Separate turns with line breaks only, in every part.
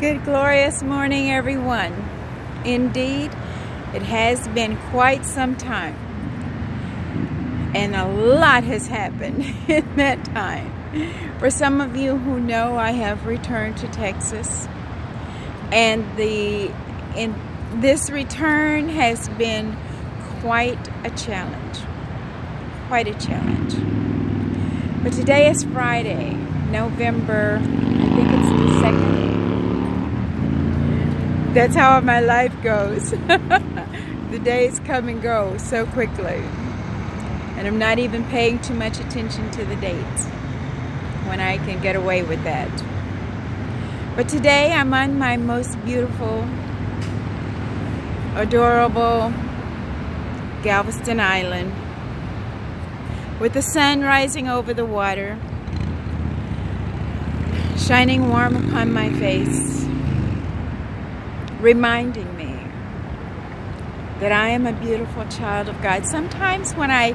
Good glorious morning, everyone. Indeed, it has been quite some time, and a lot has happened in that time. For some of you who know, I have returned to Texas, and this return has been quite a challenge. Quite a challenge. But today is Friday, November, I think it's the 2nd. That's how my life goes. The days come and go so quickly. And I'm not even paying too much attention to the dates when I can get away with that. But today I'm on my most beautiful, adorable Galveston Island with the sun rising over the water, shining warm upon my face, reminding me that I am a beautiful child of God. Sometimes when I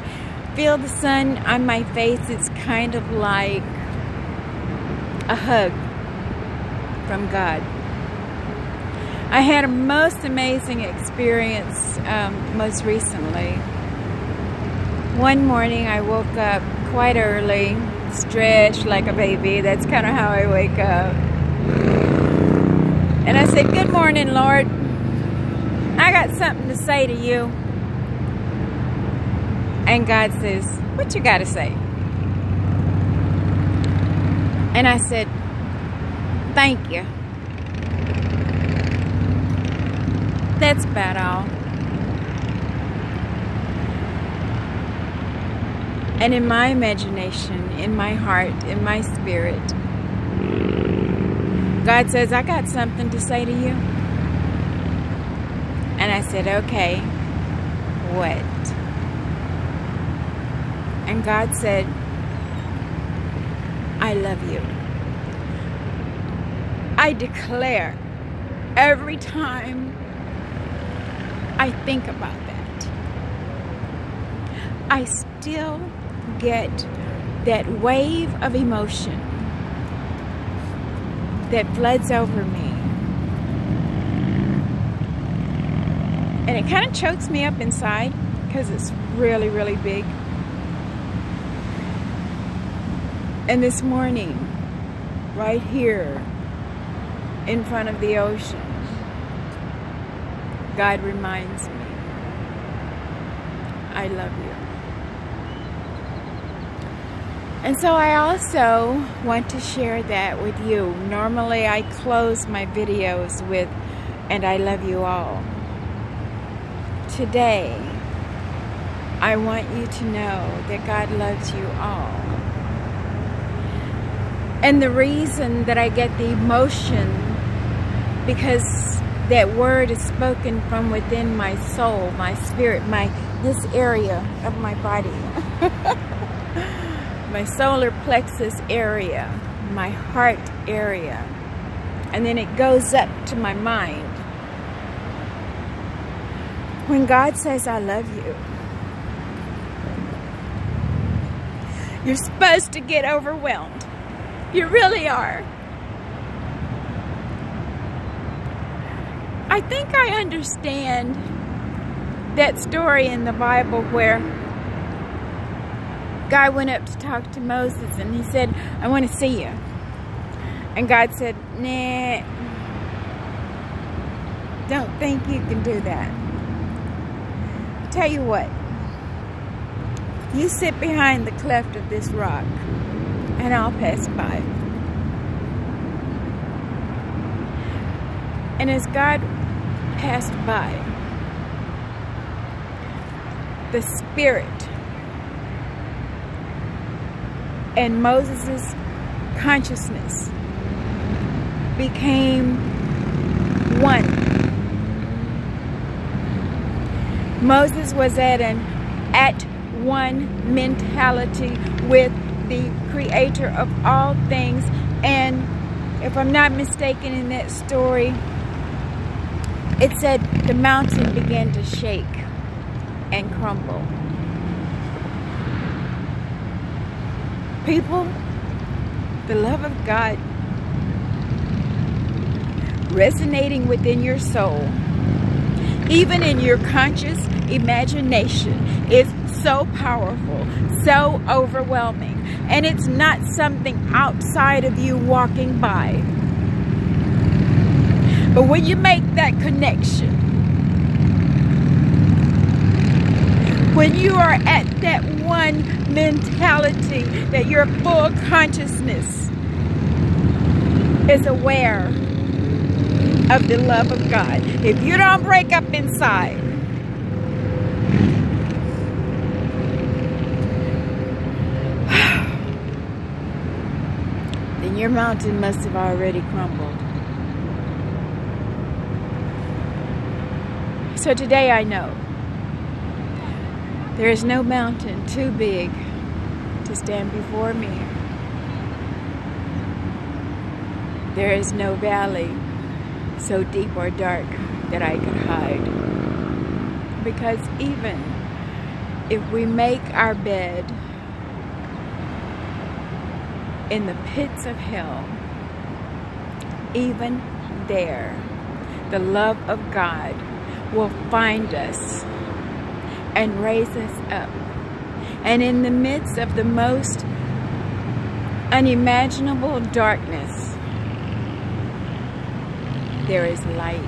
feel the sun on my face, it's kind of like a hug from God. I had a most amazing experience most recently. One morning I woke up quite early, stretched like a baby. That's kind of how I wake up. And I said, "Good morning, Lord. I got something to say to you." And God says, "What you got to say?" And I said, "Thank you." That's about all. And in my imagination, in my heart, in my spirit, God says, "I got something to say to you." And I said, "Okay, what?" And God said, "I love you." I declare every time I think about that, I still get that wave of emotion that floods over me. And it kind of chokes me up inside because it's really, really big. And this morning, right here in front of the ocean, God reminds me, I love you. And so I also want to share that with you. Normally I close my videos with, "And I love you all." Today, I want you to know that God loves you all. And the reason that I get the emotion, because that word is spoken from within my soul, my spirit, this area of my body. My solar plexus area, my heart area, and then it goes up to my mind. When God says, "I love you," you're supposed to get overwhelmed. You really are. I think I understand that story in the Bible where God went up to talk to Moses and he said, "I want to see you." And God said, "Nah, don't think you can do that. Tell you what, you sit behind the cleft of this rock and I'll pass by." And as God passed by, the Spirit and Moses' consciousness became one. Moses was at an at-one mentality with the Creator of all things. And if I'm not mistaken in that story, it said the mountain began to shake and crumble. People, the love of God resonating within your soul, even in your conscious imagination, is so powerful, so overwhelming. And it's not something outside of you walking by. But when you make that connection, when you are at that one mentality that your full consciousness is aware of the love of God, if you don't break up inside, then your mountain must have already crumbled. So today I know there is no mountain too big to stand before me. There is no valley so deep or dark that I could hide. Because even if we make our bed in the pits of hell, even there, the love of God will find us and raise us up. And in the midst of the most unimaginable darkness, there is light.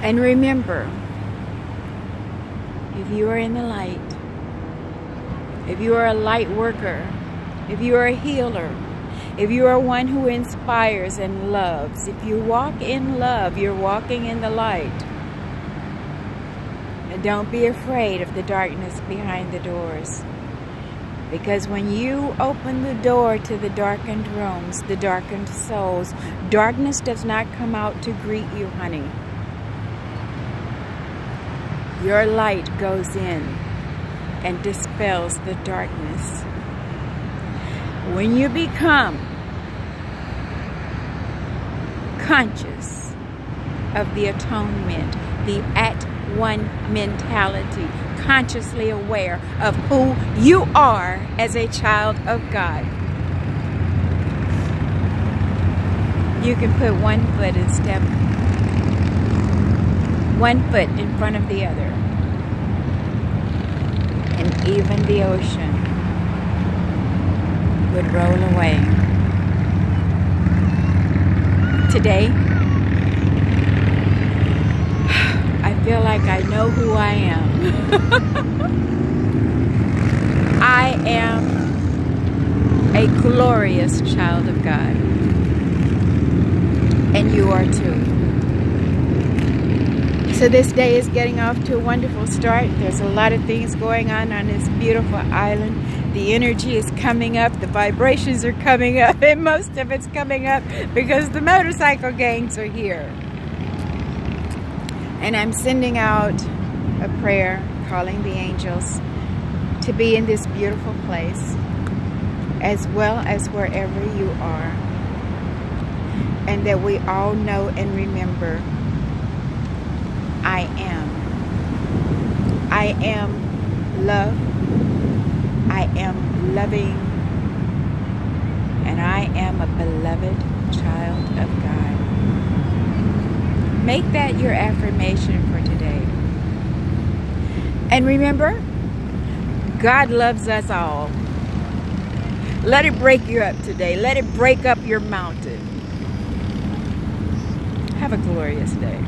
And remember, if you are in the light, if you are a light worker, if you are a healer, if you are one who inspires and loves, if you walk in love, you're walking in the light. And don't be afraid of the darkness behind the doors. Because when you open the door to the darkened rooms, the darkened souls, darkness does not come out to greet you, honey. Your light goes in and dispels the darkness. When you become conscious of the atonement, the at-one mentality, consciously aware of who you are as a child of God, you can put one foot in step, one foot in front of the other, and even the ocean would roll away. Today, I feel like I know who I am. I am a glorious child of God. And you are too. So this day is getting off to a wonderful start. There's a lot of things going on this beautiful island. The energy is coming up, the vibrations are coming up, and most of it's coming up because the motorcycle gangs are here. And I'm sending out a prayer, calling the angels to be in this beautiful place, as well as wherever you are. And that we all know and remember, I am. I am love. I am loving, and I am a beloved child of God. Make that your affirmation for today. And remember, God loves us all. Let it break you up today. Let it break up your mountain. Have a glorious day.